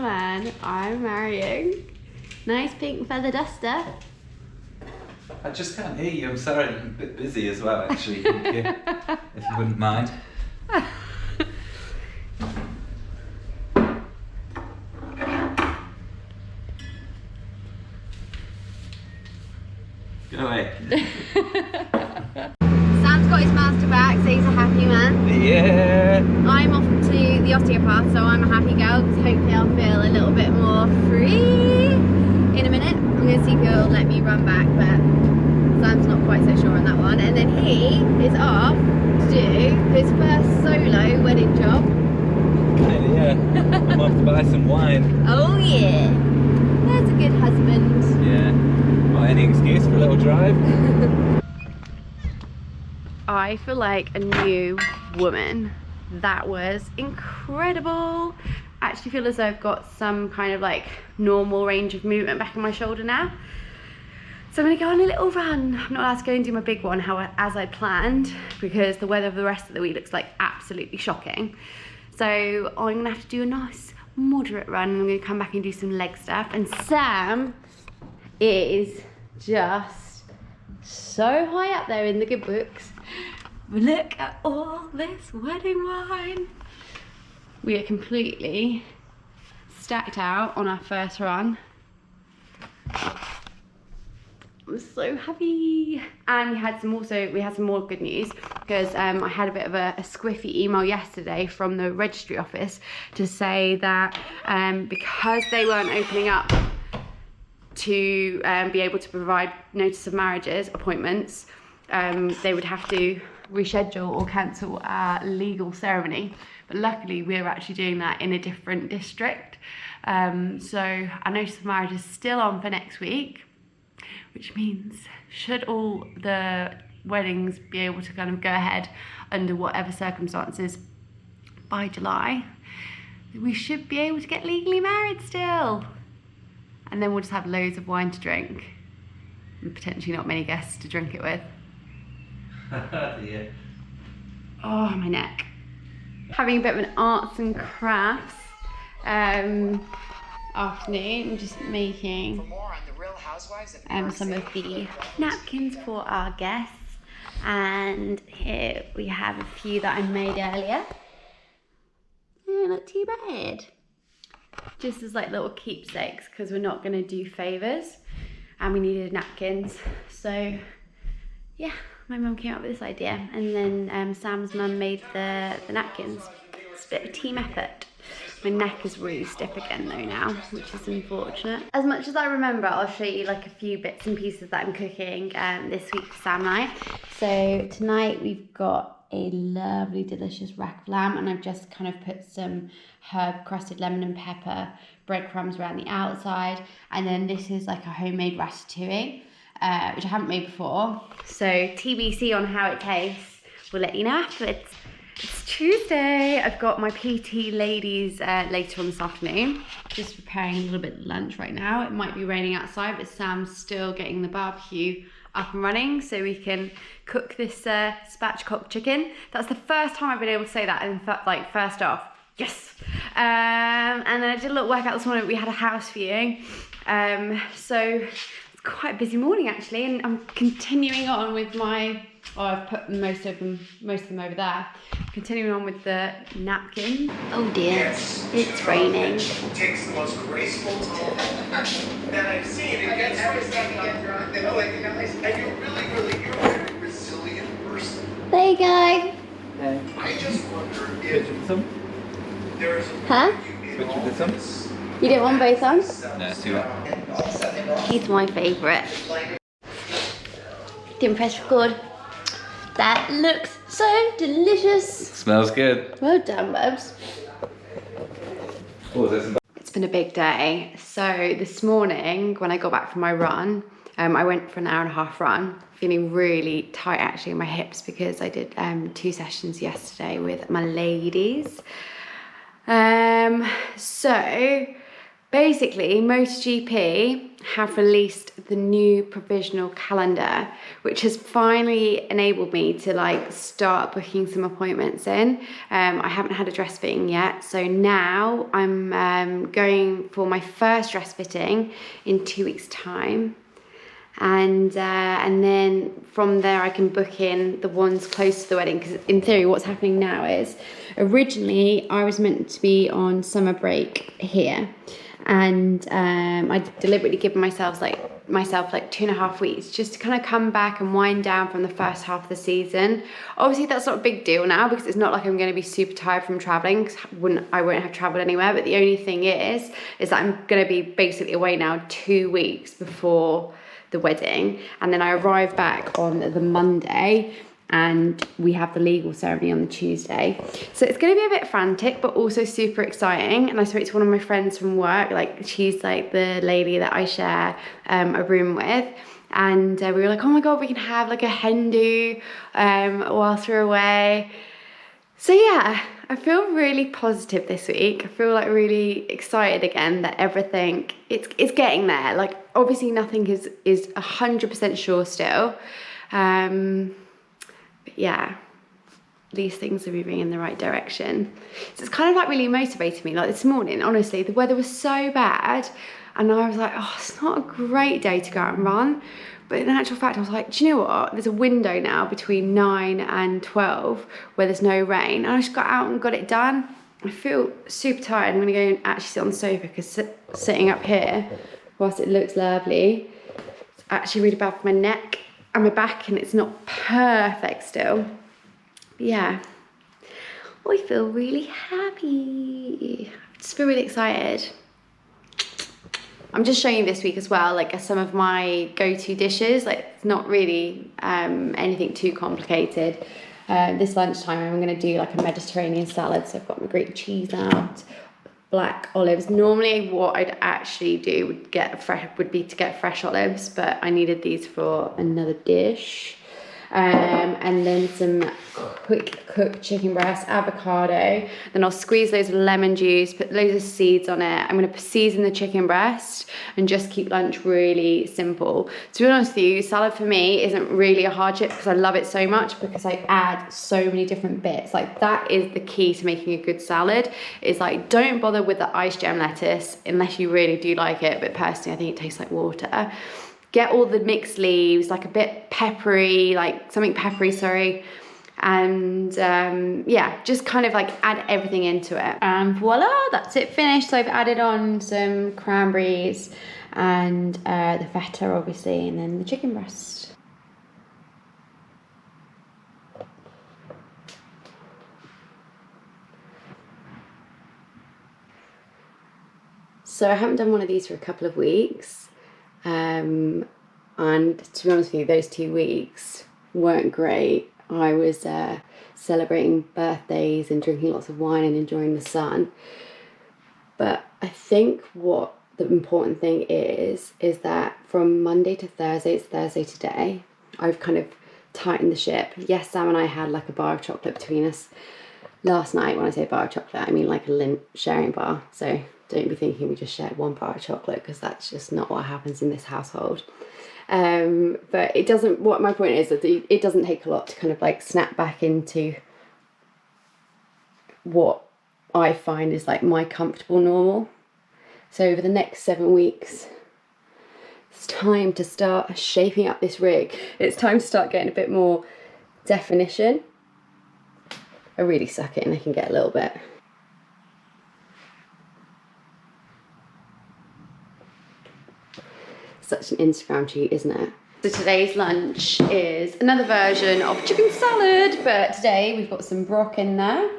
man I'm marrying. Nice pink feather duster. I just can't hear you. I'm sorry, I'm a bit busy as well, actually. If you wouldn't mind. Go away. Sam's got his master back, so he's a happy man. Yeah. I'm off to the osteopath, so I'm a happy girl because hopefully I'll feel a little bit more free in a minute. I'm going to see if he'll let me run back, but Sam's not quite so sure on that one. And then he is off to do his first solo wedding job. Yeah. I'm off to buy some wine. Oh yeah. There's a good husband. Yeah. Not any excuse for a little drive. I feel like a new woman. That was incredible. I actually feel as though I've got some kind of like normal range of movement back in my shoulder now. So I'm gonna go on a little run. I'm not allowed to go and do my big one as I planned because the weather for the rest of the week looks like absolutely shocking. So I'm gonna have to do a nice moderate run and I'm gonna come back and do some leg stuff. And Sam is just so high up there in the good books. Look at all this wedding wine. We are completely stacked out on our first run. I'm so happy. And we had some more good news because I had a bit of a squiffy email yesterday from the registry office to say that because they weren't opening up to be able to provide notice of marriages appointments, they would have to reschedule or cancel our legal ceremony. But luckily we're actually doing that in a different district. So our notice of marriage is still on for next week, which means should all the weddings be able to kind of go ahead under whatever circumstances by July, we should be able to get legally married still. And then we'll just have loads of wine to drink and potentially not many guests to drink it with. Yeah. Oh, my neck. Having a bit of an arts and crafts afternoon. I'm just making some of the napkins for our guests. And here we have a few that I made earlier. They're not too bad. Just as like little keepsakes because we're not going to do favours and we needed napkins. So yeah, my mum came up with this idea and then Sam's mum made the napkins. It's a bit of a team effort. My neck is really stiff again though now, which is unfortunate. As much as I remember, I'll show you like a few bits and pieces that I'm cooking this week for Sam and I. So tonight we've got a lovely delicious rack of lamb and I've just kind of put some herb crusted lemon and pepper breadcrumbs around the outside, and then this is like a homemade ratatouille which I haven't made before, so TBC on how it tastes. We'll let you know afterwards. It's Tuesday. I've got my PT ladies later on this afternoon. Just preparing a little bit of lunch right now. It might be raining outside, but Sam's still getting the barbecue up and running so we can cook this spatchcock chicken. That's the first time I've been able to say that, and like first off, yes. And then I did a little workout this morning. We had a house viewing, so it's quite a busy morning actually, and I'm continuing on with my. Oh, I've put most of them over there. Continuing on with the napkin. Oh dear, yes. It's raining. Takes the most graceful tone that I've seen. It gets everything get drunk. And you're you're a very resilient person. There you go. I just wonder if there's a Switch with some? You didn't want both on? No, it's too hot. He's my favourite. Didn't press record. That looks so delicious. Smells good. Well done, Bubs. Oh, there's some. It's been a big day. So this morning, when I got back from my run, I went for an hour-and-a-half run, feeling really tight actually in my hips because I did 2 sessions yesterday with my ladies. So basically, MotoGP have released the new provisional calendar, which has finally enabled me to like start booking some appointments in. I haven't had a dress fitting yet, so now I'm going for my first dress fitting in 2 weeks' time. And then from there I can book in the ones close to the wedding, because in theory what's happening now is originally I was meant to be on summer break here, and I deliberately given myself like 2.5 weeks just to kind of come back and wind down from the first half of the season. Obviously that's not a big deal now, because it's not like I'm going to be super tired from traveling, because I won't have traveled anywhere. But the only thing is that I'm going to be basically away now 2 weeks before the wedding, and then I arrive back on the Monday and we have the legal ceremony on the Tuesday. So it's going to be a bit frantic but also super exciting. And I spoke to one of my friends from work, like she's like the lady that I share a room with, and we were like, oh my god, we can have like a hen do whilst we're away. So yeah, I feel really positive this week. I feel like really excited again that everything, it's getting there. Like obviously nothing is 100% sure still. But yeah, these things are moving in the right direction. So it's kind of like really motivated me. Like this morning, honestly, the weather was so bad and I was like, oh, it's not a great day to go out and run. But in actual fact, I was like, do you know what? There's a window now between 9 and 12 where there's no rain. And I just got out and got it done. I feel super tired. I'm going to go and actually sit on the sofa, because sitting up here, whilst it looks lovely, it's actually really bad for my neck and my back, and it's not perfect still. But yeah, I feel really happy. I just feel really excited. I'm just showing you this week as well, like some of my go-to dishes. Like it's not really anything too complicated. This lunchtime I'm going to do like a Mediterranean salad. So I've got my Greek cheese out, black olives. Normally what I'd actually do would be to get fresh olives, but I needed these for another dish. And then some quick cooked chicken breast, avocado. Then I'll squeeze loads of lemon juice, put loads of seeds on it. I'm going to season the chicken breast and just keep lunch really simple. To be honest with you, salad for me isn't really a hardship, because I love it so much, because I add so many different bits. Like that is the key to making a good salad, is like don't bother with the ice gem lettuce unless you really do like it. But personally, I think it tastes like water. Get all the mixed leaves, like a bit peppery, like something peppery, sorry. And yeah, just kind of like add everything into it. And voila, that's it finished. So I've added on some cranberries and the feta obviously, and then the chicken breast. So I haven't done one of these for a couple of weeks. And to be honest with you, those 2 weeks weren't great. I was celebrating birthdays and drinking lots of wine and enjoying the sun. But I think what the important thing is that from Monday to Thursday, it's Thursday today, I've kind of tightened the ship. Yes, Sam and I had like a bar of chocolate between us last night. When I say bar of chocolate, I mean like a Lindt sharing bar. So don't be thinking we just shared one bar of chocolate, because that's just not what happens in this household. But it doesn't, what my point is that it doesn't take a lot to kind of like snap back into what I find is like my comfortable normal. So over the next 7 weeks, it's time to start shaping up this rig. It's time to start getting a bit more definition. I really suck it and I can get a little bit. Such an Instagram cheat, isn't it? So today's lunch is another version of chicken salad, but today we've got some broth in there,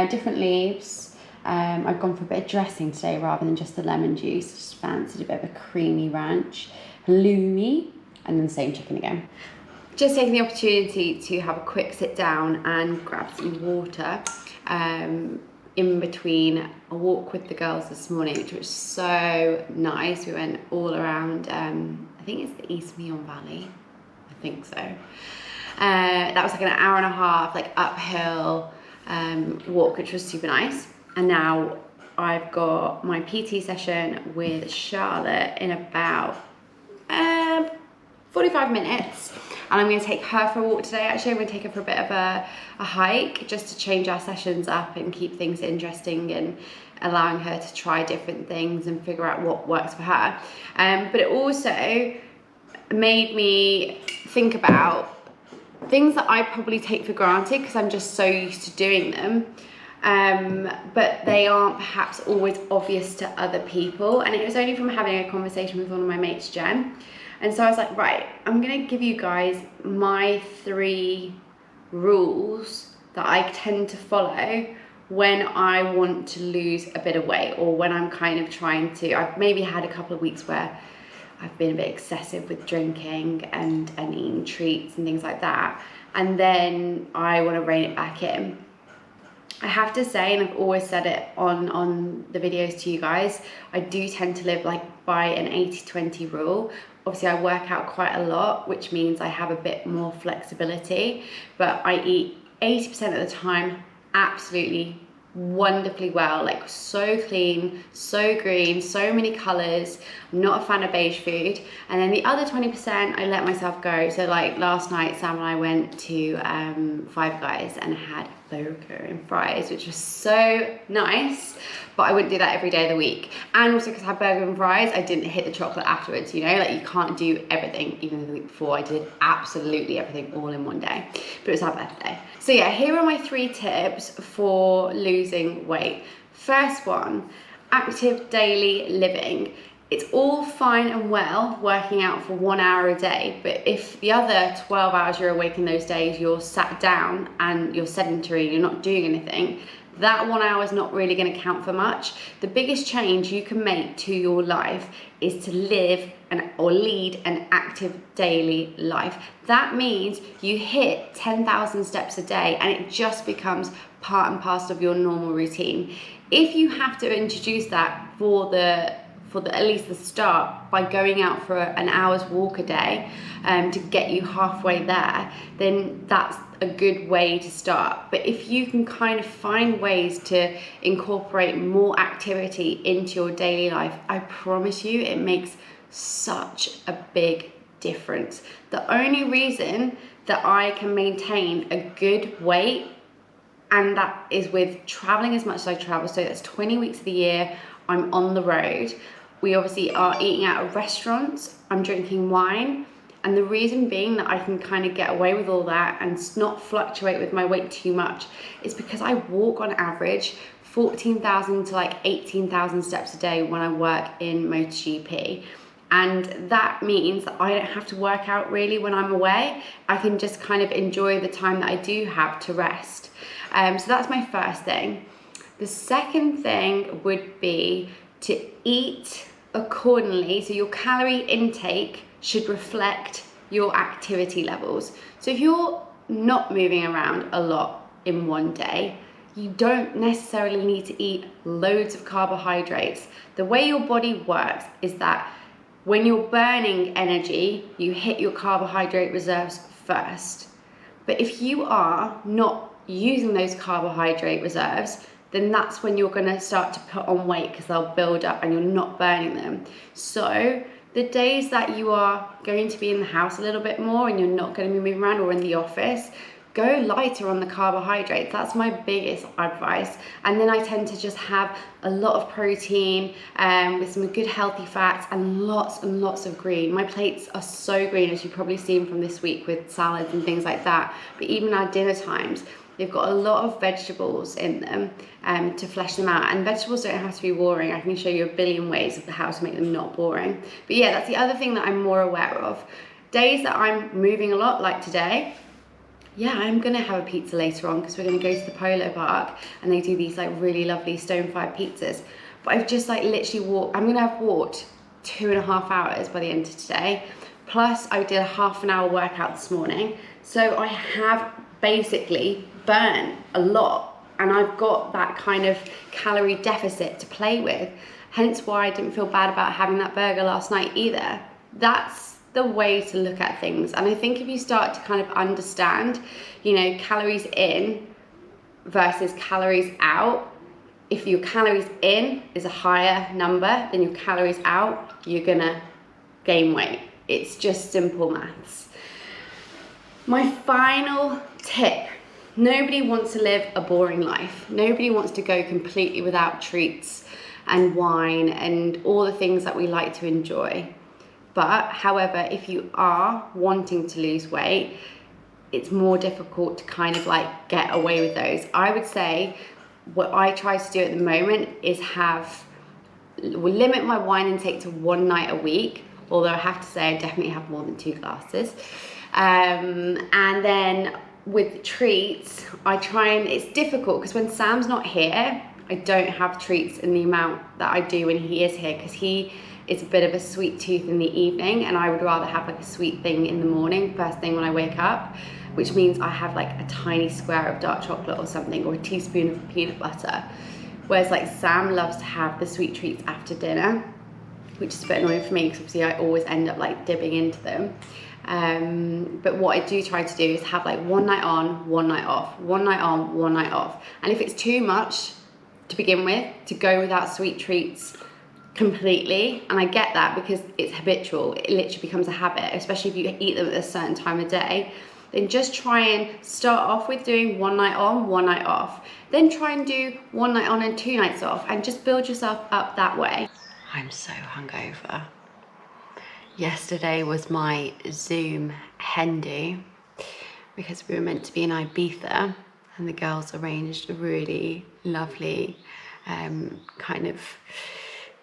different leaves. I've gone for a bit of dressing today rather than just the lemon juice. Just fancied a bit of a creamy ranch, halloumi, and then the same chicken again. Just taking the opportunity to have a quick sit down and grab some water. In between a walk with the girls this morning, which was so nice. We went all around, I think it's the East Meon Valley, I think so. That was like an hour and a half, like uphill walk, which was super nice. And now I've got my PT session with Charlotte in about 45 minutes. And I'm going to take her for a walk today. Actually, I'm going to take her for a bit of a hike just to change our sessions up and keep things interesting and allowing her to try different things and figure out what works for her. But it also made me think about things that I probably take for granted because I'm just so used to doing them. But they aren't perhaps always obvious to other people. And it was only from having a conversation with one of my mates, Jen. And so I was like, right, I'm gonna give you guys my 3 rules that I tend to follow when I want to lose a bit of weight, or when I'm kind of trying to, I've maybe had a couple of weeks where I've been a bit excessive with drinking and eating treats and things like that. And then I wanna rein it back in. I have to say, and I've always said it on the videos to you guys, I do tend to live like by an 80-20 rule. Obviously I work out quite a lot, which means I have a bit more flexibility, but I eat 80% of the time absolutely wonderfully well, like so clean, so green, so many colors. I'm not a fan of beige food. And then the other 20% I let myself go. So like last night Sam and I went to Five Guys and had burger and fries, which was so nice, but I wouldn't do that every day of the week. And also because I had burger and fries, I didn't hit the chocolate afterwards, you know, like you can't do everything. Even the week before I did absolutely everything all in one day, but it was our birthday. So yeah, here are my 3 tips for losing weight. First one, active daily living. It's all fine and well working out for 1 hour a day, but if the other 12 hours you're awake in those days, you're sat down and you're sedentary and you're not doing anything, that 1 hour is not really going to count for much. The biggest change you can make to your life is to live or lead an active daily life. That means you hit 10,000 steps a day and it just becomes part and parcel of your normal routine. If you have to introduce that for at least the start by going out for an hour's walk a day to get you halfway there, then that's a good way to start. But if you can kind of find ways to incorporate more activity into your daily life, I promise you it makes such a big difference. The only reason that I can maintain a good weight, and that is with traveling as much as I travel, so that's 20 weeks of the year I'm on the road. We obviously are eating out of restaurants, I'm drinking wine, and the reason being that I can kind of get away with all that and not fluctuate with my weight too much is because I walk on average 14,000 to like 18,000 steps a day when I work in MotoGP. And that means that I don't have to work out really when I'm away. I can just kind of enjoy the time that I do have to rest. So that's my first thing. The second thing would be to eat accordingly. So your calorie intake should reflect your activity levels. So if you're not moving around a lot in one day, you don't necessarily need to eat loads of carbohydrates. The way your body works is that when you're burning energy, you hit your carbohydrate reserves first. But if you are not using those carbohydrate reserves, then that's when you're gonna start to put on weight because they'll build up and you're not burning them. So the days that you are going to be in the house a little bit more and you're not gonna be moving around, or in the office, go lighter on the carbohydrates. That's my biggest advice. And then I tend to just have a lot of protein with some good healthy fats and lots of green. My plates are so green, as you've probably seen from this week with salads and things like that. But even our dinner times, they've got a lot of vegetables in them to flesh them out. And vegetables don't have to be boring. I can show you a billion ways of how to make them not boring. But yeah, that's the other thing that I'm more aware of. Days that I'm moving a lot, like today, yeah, I'm gonna have a pizza later on because we're gonna go to the Polo Park and they do these like really lovely stone-fired pizzas. But I've just like literally I'm gonna have walked 2.5 hours by the end of today. Plus I did a half an hour workout this morning. So I have basically burnt a lot and I've got that kind of calorie deficit to play with. Hence why I didn't feel bad about having that burger last night either. That's the way to look at things. And I think if you start to kind of understand, you know, calories in versus calories out, if your calories in is a higher number than your calories out, you're gonna gain weight. It's just simple maths. My final tip: nobody wants to live a boring life. Nobody wants to go completely without treats and wine and all the things that we like to enjoy. But however, if you are wanting to lose weight, it's more difficult to kind of like get away with those. I would say what I try to do at the moment is limit my wine intake to 1 night a week, although I have to say I definitely have more than 2 glasses. And then with treats, I try and, it's difficult because when Sam's not here, I don't have treats in the amount that I do when he is here, because he is a bit of a sweet tooth in the evening, and I would rather have like a sweet thing in the morning, first thing when I wake up, which means I have like a tiny square of dark chocolate or something, or a teaspoon of peanut butter. Whereas like Sam loves to have the sweet treats after dinner, which is a bit annoying for me because obviously I always end up like dipping into them. But what I do try to do is have like 1 night on, 1 night off, 1 night on, 1 night off. And if it's too much to begin with, to go without sweet treats completely, and I get that because it's habitual, it literally becomes a habit, especially if you eat them at a certain time of day, then just try and start off with doing 1 night on, 1 night off. Then try and do 1 night on and 2 nights off, and just build yourself up that way. I'm so hungover. Yesterday was my Zoom hen do because we were meant to be in Ibiza, and the girls arranged a really lovely kind of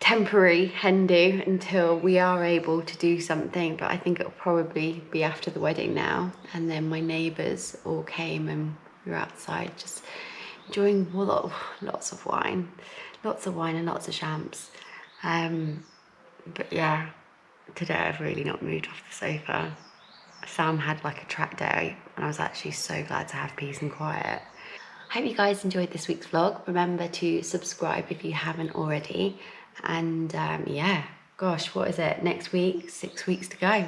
temporary hen do until we are able to do something, but I think it'll probably be after the wedding now. And then my neighbours all came and we were outside just enjoying lots of wine and lots of champs. But yeah, today I've really not moved off the sofa. Sam had like a track day and I was actually so glad to have peace and quiet. Hope you guys enjoyed this week's vlog. Remember to subscribe if you haven't already. And yeah, gosh, what is it? Next week, 6 weeks to go.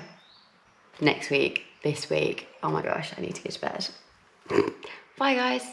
Next week, this week. Oh my gosh, I need to get to bed. Bye guys.